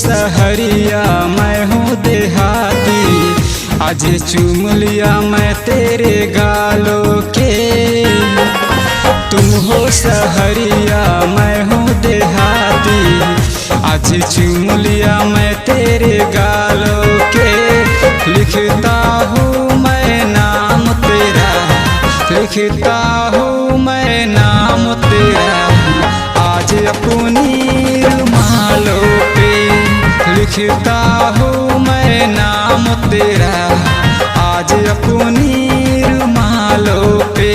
सहरिया मैं हूँ देहाती, आज चूम लिया मैं तेरे गालों के। तुम हो सहरिया मैं हूँ देहाती, आज चूम लिया मैं तेरे गालों के। लिखता हूँ मैं नाम तेरा, लिखता हूँ मैं नाम तेरा, आज अपनी रुमालों पे। लिखता हूँ मैं नाम तेरा, आज अपनी रुमालों पे।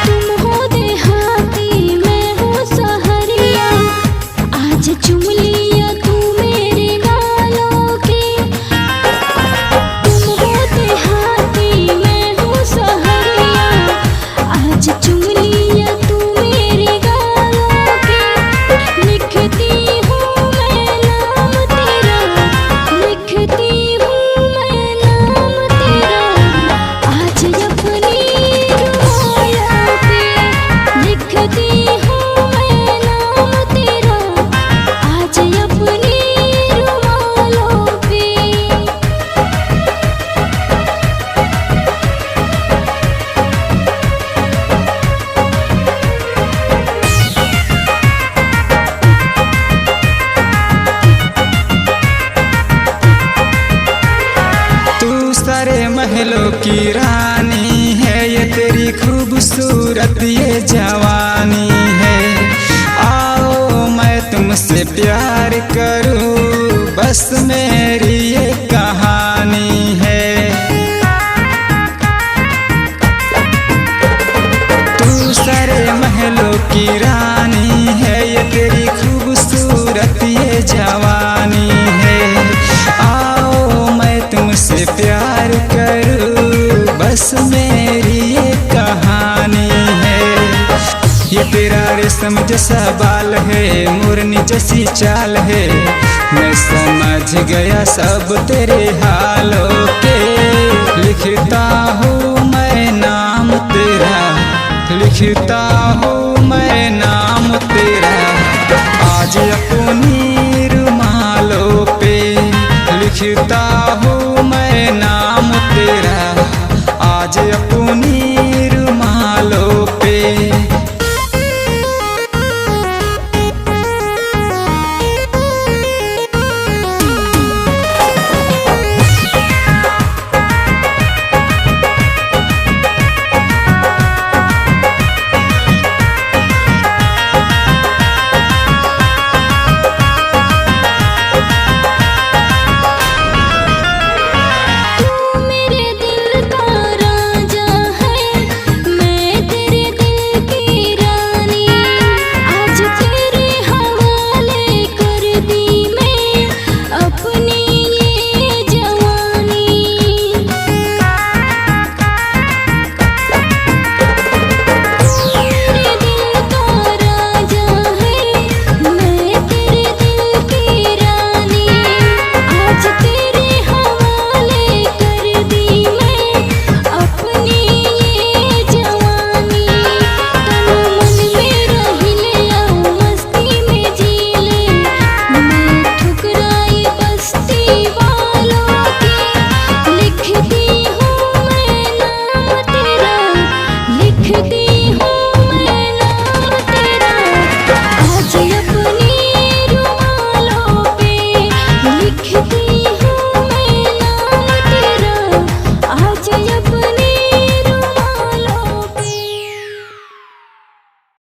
तुम हो देहाती मैं हूँ सहरिया, आज चुम लिया तू मेरे गालों के। तुम हो देहाती मैं हूँ सहरिया, आज चुम लिया तू मेरे गालों के। लिखती हूँ मैं नाम तेरा, लिखती हूँ मैं नाम तेरा, आज अपनी रुमालों पे। लिखती हूँ मैं नाम तेरा, आज अपनी रुमालों पे। तू सारे महलों की रानी है, ये तेरी खूबसूरत ये जवानी है। आओ मैं तुमसे प्यार करूं, बस मेरी ये कहानी है। तू सारे महलों की रानी है, ये तेरी खूबसूरत ये जवानी है। आओ मैं तुमसे प्यार करूं, बस मेरी ये कहानी है। ये तेरा रेशम जैसा बाल है, मोरनी जैसी चाल है, मैं समझ गया सब तेरे हालों के। लिखता हूँ मैं नाम तेरा, लिखता हूँ मैं नाम तेरा, आज अपनी रुमालों पे। लिखता हूँ मैं नाम तेरा, आज अपनी